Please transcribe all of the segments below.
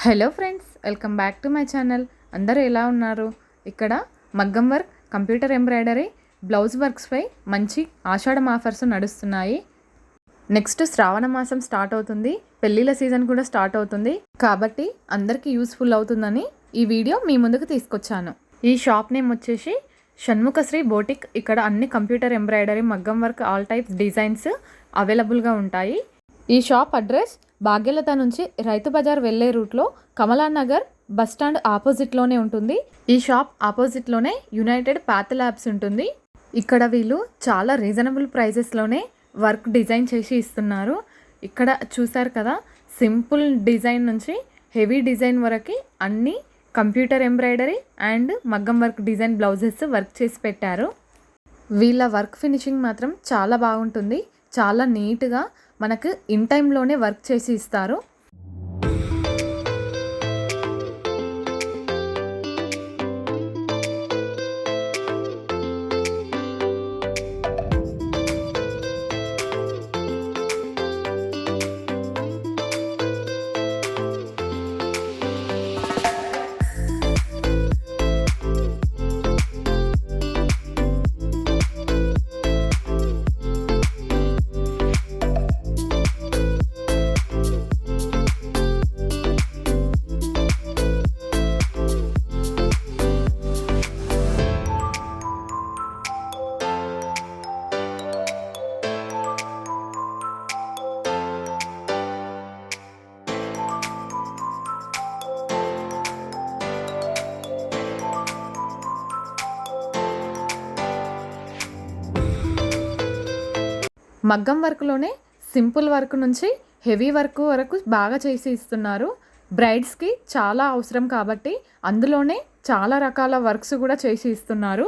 Hello friends, welcome back to my channel. అందరూ ఎలా ఉన్నారు? ఇక్కడ మగ్గం వర్క్, కంప్యూటర్ ఎంబ్రాయిడరీ, బ్లౌజ్ వర్క్స్పై మంచి ఆషాఢం ఆఫర్స్ నడుస్తున్నాయి. నెక్స్ట్ శ్రావణ మాసం స్టార్ట్ అవుతుంది, పెళ్ళిళ్ళ సీజన్ కూడా స్టార్ట్ అవుతుంది కాబట్టి అందరికీ యూస్ఫుల్ అవుతుందని ఈ వీడియో మీ ముందుకు తీసుకొచ్చాను. ఈ షాప్ నేమ్ వచ్చేసి షణ్ముఖశ్రీ బోటిక్. ఇక్కడ అన్ని కంప్యూటర్ ఎంబ్రాయిడరీ, మగ్గం వర్క్, ఆల్ టైప్స్ డిజైన్స్ అవైలబుల్గా ఉంటాయి. ఈ షాప్ అడ్రస్ భాగ్యలత నుంచి రైతు బజార్ వెళ్ళే రూట్లో కమలానగర్ బస్టాండ్ ఆపోజిట్లోనే ఉంటుంది. ఈ షాప్ ఆపోజిట్లోనే యునైటెడ్ పాత్ ల్యాబ్స్ ఉంటుంది. ఇక్కడ వీళ్ళు చాలా రీజనబుల్ ప్రైజెస్లోనే వర్క్ డిజైన్ చేసి ఇస్తున్నారు. ఇక్కడ చూసారు కదా, సింపుల్ డిజైన్ నుంచి హెవీ డిజైన్ వరకు అన్ని కంప్యూటర్ ఎంబ్రాయిడరీ అండ్ మగ్గం వర్క్ డిజైన్ బ్లౌజెస్ వర్క్ చేసి పెట్టారు. వీళ్ళ వర్క్ ఫినిషింగ్ మాత్రం చాలా బాగుంటుంది. చాలా నీట్గా మనకు ఇన్ టైంలోనే వర్క్ చేసి ఇస్తారు. మగ్గం వర్క్లోనే సింపుల్ వర్క్ నుంచి హెవీ వర్క్ వరకు బాగా చేసి ఇస్తున్నారు. బ్రైడ్స్కి చాలా అవసరం కాబట్టి అందులోనే చాలా రకాల వర్క్స్ కూడా చేసి ఇస్తున్నారు.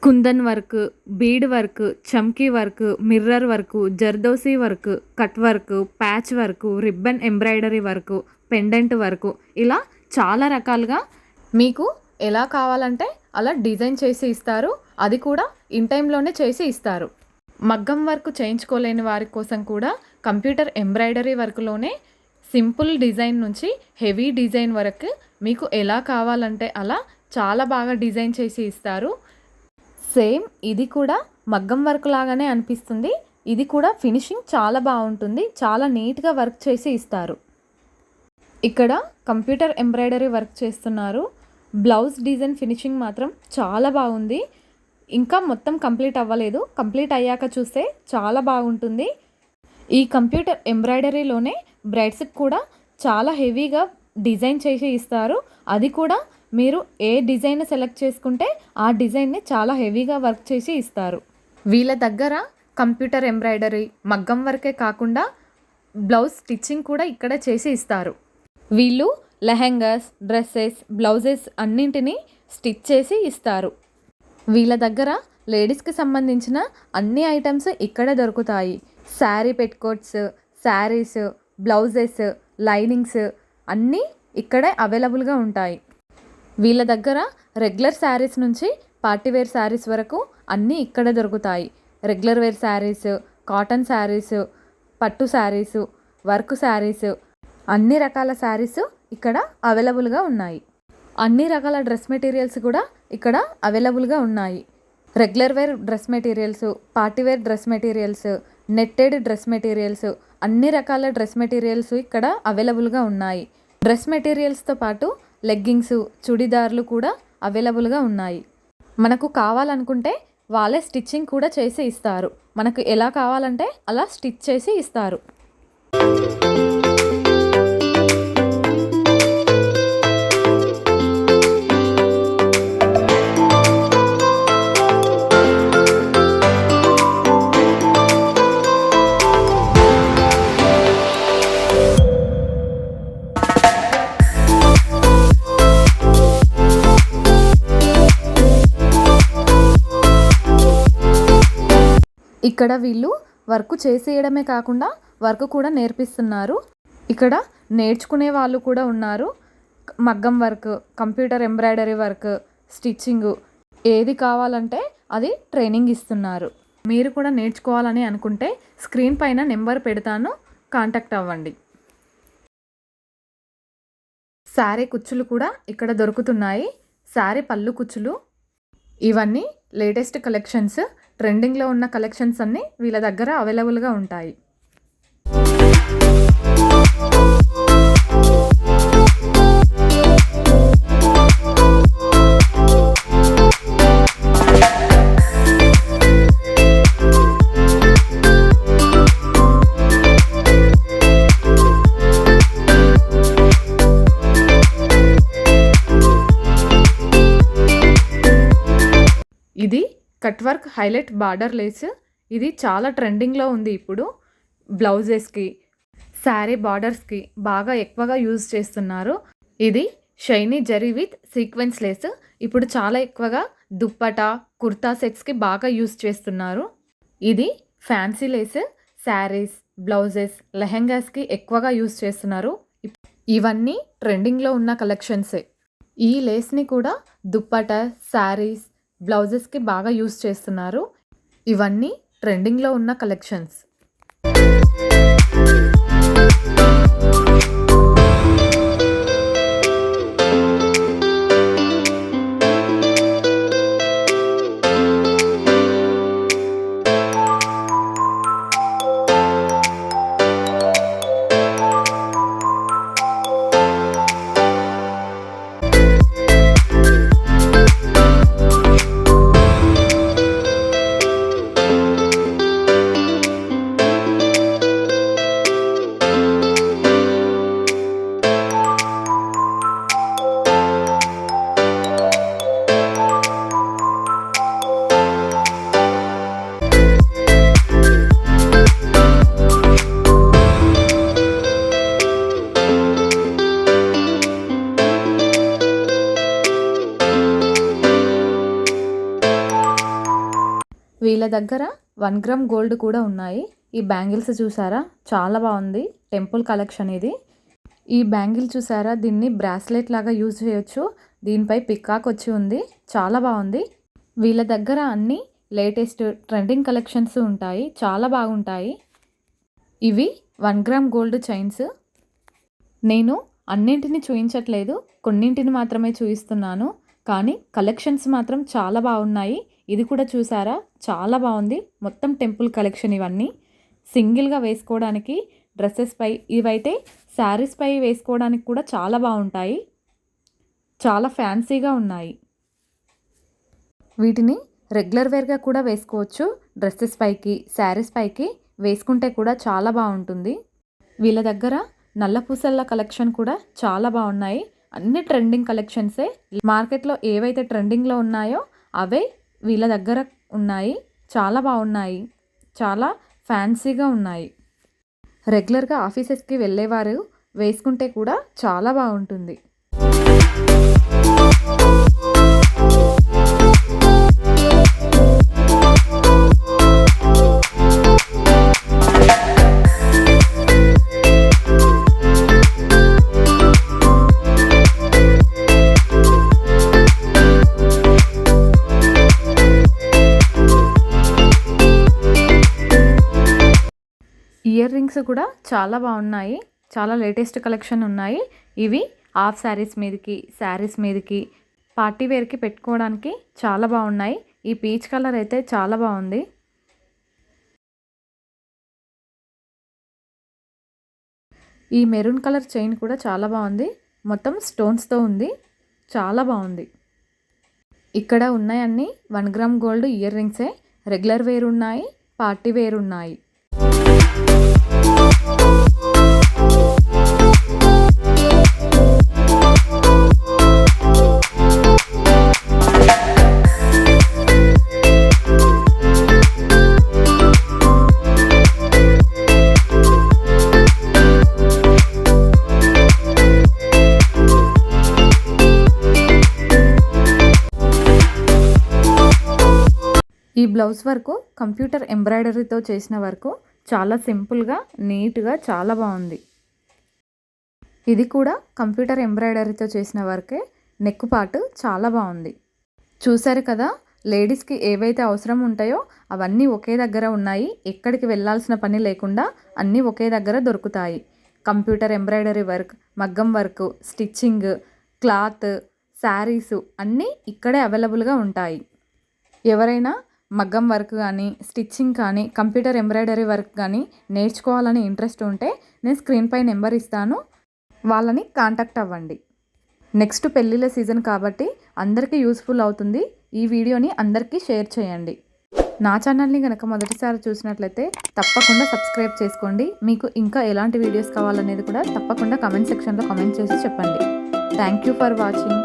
Kundan work, bead work, chamki work, mirror work, zardozi work, cut work, patch work, ribbon embroidery work, pendant work, ఇలా చాలా రకాలుగా మీకు ఎలా కావాలంటే అలా డిజైన్ చేసి ఇస్తారు. అది కూడా ఇన్ టైంలోనే చేసి ఇస్తారు. మగ్గం వర్క్ చేయించుకోలేని వారి కోసం కూడా కంప్యూటర్ ఎంబ్రాయిడరీ వర్క్లోనే సింపుల్ డిజైన్ నుంచి హెవీ డిజైన్ వరకు మీకు ఎలా కావాలంటే అలా చాలా బాగా డిజైన్ చేసి ఇస్తారు. సేమ్ ఇది కూడా మగ్గం వర్క్ లాగానే అనిపిస్తుంది. ఇది కూడా ఫినిషింగ్ చాలా బాగుంటుంది. చాలా నీట్గా వర్క్ చేసి ఇస్తారు. ఇక్కడ కంప్యూటర్ ఎంబ్రాయిడరీ వర్క్ చేస్తున్నారు. బ్లౌజ్ డిజైన్ ఫినిషింగ్ మాత్రం చాలా బాగుంది. ఇంకా మొత్తం కంప్లీట్ అవ్వలేదు. కంప్లీట్ అయ్యాక చూస్తే చాలా బాగుంటుంది. ఈ కంప్యూటర్ ఎంబ్రాయిడరీలోనే బ్రైడ్స్కి కూడా చాలా హెవీగా డిజైన్ చేసి ఇస్తారు. అది కూడా మీరు ఏ డిజైన్ సెలెక్ట్ చేసుకుంటే ఆ డిజైన్ని చాలా హెవీగా వర్క్ చేసి ఇస్తారు. వీళ్ళ దగ్గర కంప్యూటర్ ఎంబ్రాయిడరీ, మగ్గం వర్కే కాకుండా బ్లౌజ్ స్టిచ్చింగ్ కూడా ఇక్కడ చేసి ఇస్తారు. వీళ్ళు లెహెంగాస్, డ్రెస్సెస్, బ్లౌజెస్ అన్నింటినీ స్టిచ్ చేసి ఇస్తారు. వీళ్ళ దగ్గర లేడీస్కి సంబంధించిన అన్ని ఐటమ్స్ ఇక్కడ దొరుకుతాయి. శారీ పెట్కోట్స్, శారీస్, బ్లౌజెస్, లైనింగ్స్ అన్నీ ఇక్కడే అవైలబుల్గా ఉంటాయి. వీళ్ళ దగ్గర రెగ్యులర్ శారీస్ నుంచి పార్టీవేర్ శారీస్ వరకు అన్నీ ఇక్కడ దొరుకుతాయి. Regular wear saris, cotton saris, పట్టు శారీస్, వర్క్ శారీస్, అన్ని రకాల శారీస్ ఇక్కడ అవైలబుల్గా ఉన్నాయి. అన్ని రకాల డ్రెస్ మెటీరియల్స్ కూడా ఇక్కడ అవైలబుల్గా ఉన్నాయి. Regular wear dress materials, party wear dress materials, netted dress materials, అన్ని రకాల డ్రెస్ మెటీరియల్స్ ఇక్కడ అవైలబుల్గా ఉన్నాయి. డ్రెస్ మెటీరియల్స్తో పాటు లెగ్గింగ్స్, చుడిదార్లు కూడా అవైలబుల్గా ఉన్నాయి. మనకు కావాలనుకుంటే వాళ్ళే స్టిచ్చింగ్ కూడా చేసి ఇస్తారు. మనకు ఎలా కావాలంటే అలా స్టిచ్ చేసి ఇస్తారు. ఇక్కడ వీళ్ళు వర్క్ చేసేయడమే కాకుండా వర్క్ కూడా నేర్పిస్తున్నారు. ఇక్కడ నేర్చుకునే వాళ్ళు కూడా ఉన్నారు. మగ్గం work, computer embroidery work, stitching ఏది కావాలంటే అది ట్రైనింగ్ ఇస్తున్నారు. మీరు కూడా నేర్చుకోవాలని అనుకుంటే స్క్రీన్ పైన నెంబర్ పెడతాను, కాంటాక్ట్ అవ్వండి. శారీ కుచ్చులు కూడా ఇక్కడ దొరుకుతున్నాయి. శారీ పళ్ళు కుచ్చులు. ఇవన్నీ లేటెస్ట్ కలెక్షన్స్. ట్రెండింగ్లో ఉన్న కలెక్షన్స్ అన్నీ వీళ్ళ దగ్గర అవైలబుల్గా ఉంటాయి. ఇది cut work highlight border lace. ఇది చాలా ట్రెండింగ్లో ఉంది ఇప్పుడు. బ్లౌజెస్కి, శారీ బార్డర్స్కి బాగా ఎక్కువగా యూజ్ చేస్తున్నారు. ఇది shiny zari with sequence lace. ఇప్పుడు చాలా ఎక్కువగా దుప్పటా, కుర్తా సెట్స్కి బాగా యూజ్ చేస్తున్నారు. ఇది ఫ్యాన్సీ లేస్. శారీస్, బ్లౌజెస్, లెహెంగాస్కి ఎక్కువగా యూజ్ చేస్తున్నారు. ఇవన్నీ ట్రెండింగ్లో ఉన్న కలెక్షన్సే. ఈ లేస్ని కూడా దుప్పటా, శారీస్, బ్లౌజెస్కి బాగా యూజ్ చేస్తున్నారు. ఇవన్నీ ట్రెండింగ్లో ఉన్న కలెక్షన్స్. వీళ్ళ దగ్గర 1 గ్రామ్ గోల్డ్ కూడా ఉన్నాయి. ఈ బ్యాంగిల్స్ చూసారా, చాలా బాగుంది. టెంపుల్ కలెక్షన్ ఇది. ఈ బ్యాంగిల్ చూసారా, దీన్ని బ్రాస్లెట్ లాగా యూజ్ చేయొచ్చు. దీనిపై పికాక్ వచ్చి ఉంది, చాలా బాగుంది. వీళ్ళ దగ్గర అన్ని లేటెస్ట్ ట్రెండింగ్ కలెక్షన్స్ ఉంటాయి, చాలా బాగుంటాయి. ఇవి 1 గ్రామ్ గోల్డ్ చైన్స్. నేను అన్నింటిని చూపించట్లేదు, కొన్నింటిని మాత్రమే చూపిస్తున్నాను. కానీ కలెక్షన్స్ మాత్రం చాలా బాగున్నాయి. ఇది కూడా చూసారా, చాలా బాగుంది. మొత్తం టెంపుల్ కలెక్షన్. ఇవన్నీ సింగిల్గా వేసుకోవడానికి డ్రెస్సెస్ పై, ఇవైతే శారీస్ పై వేసుకోవడానికి కూడా చాలా బాగుంటాయి. చాలా ఫ్యాన్సీగా ఉన్నాయి. వీటిని రెగ్యులర్ వేర్గా కూడా వేసుకోవచ్చు. డ్రెస్సెస్ పైకి, శారీస్ పైకి వేసుకుంటే కూడా చాలా బాగుంటుంది. వీళ్ళ దగ్గర నల్ల పూసల కలెక్షన్ కూడా చాలా బాగున్నాయి. అన్ని ట్రెండింగ్ కలెక్షన్సే. మార్కెట్లో ఏవైతే ట్రెండింగ్లో ఉన్నాయో అవే వీళ్ళ దగ్గర ఉన్నాయి. చాలా బాగున్నాయి, చాలా ఫ్యాన్సీగా ఉన్నాయి. రెగ్యులర్గా ఆఫీసెస్కి వెళ్ళేవారు వేసుకుంటే కూడా చాలా బాగుంటుంది. ఇయర్ రింగ్స్ కూడా చాలా బాగున్నాయి. చాలా లేటెస్ట్ కలెక్షన్ ఉన్నాయి. ఇవి హాఫ్ శారీస్ మీదకి, శారీస్ మీదకి, పార్టీ వేర్కి పెట్టుకోవడానికి చాలా బాగున్నాయి. ఈ పీచ్ కలర్ అయితే చాలా బాగుంది. ఈ మెరూన్ కలర్ చైన్ కూడా చాలా బాగుంది. మొత్తం స్టోన్స్తో ఉంది, చాలా బాగుంది. ఇక్కడ ఉన్నాయన్నీ 1 గ్రామ్ గోల్డ్ ఇయర్ రింగ్సే. రెగ్యులర్ వేర్ ఉన్నాయి, పార్టీ వేర్ ఉన్నాయి. ఈ బ్లౌజ్ వర్క్ కంప్యూటర్ ఎంబ్రాయిడరీతో చేసిన వర్క్. చాలా సింపుల్గా, నీట్గా, చాలా బాగుంది. ఇది కూడా కంప్యూటర్ ఎంబ్రాయిడరీతో చేసిన వర్కే. నెక్ పార్ట్ చాలా బాగుంది. చూసారు కదా, లేడీస్కి ఏవైతే అవసరం ఉంటాయో అవన్నీ ఒకే దగ్గర ఉన్నాయి. ఎక్కడికి వెళ్ళాల్సిన పని లేకుండా అన్నీ ఒకే దగ్గర దొరుకుతాయి. కంప్యూటర్ ఎంబ్రాయిడరీ వర్క్, మగ్గం వర్క్, స్టిచ్చింగ్, క్లాత్, శారీసు అన్నీ ఇక్కడే అవైలబుల్గా ఉంటాయి. ఎవరైనా మగ్గం వర్క్ కానీ, స్టిచ్చింగ్ కానీ, కంప్యూటర్ ఎంబ్రాయిడరీ వర్క్ కానీ నేర్చుకోవాలని ఇంట్రెస్ట్ ఉంటే నేను స్క్రీన్పై నెంబర్ ఇస్తాను, వాళ్ళని కాంటాక్ట్ అవ్వండి. నెక్స్ట్ పెళ్ళిళ్ళ సీజన్ కాబట్టి అందరికీ యూస్ఫుల్ అవుతుంది. ఈ వీడియోని అందరికీ షేర్ చేయండి. నా ఛానల్ని కనుక మొదటిసారి చూసినట్లయితే తప్పకుండా సబ్స్క్రైబ్ చేసుకోండి. మీకు ఇంకా ఎలాంటి వీడియోస్ కావాలనేది కూడా తప్పకుండా కామెంట్ సెక్షన్లో కామెంట్ చేసి చెప్పండి. Thank you for watching.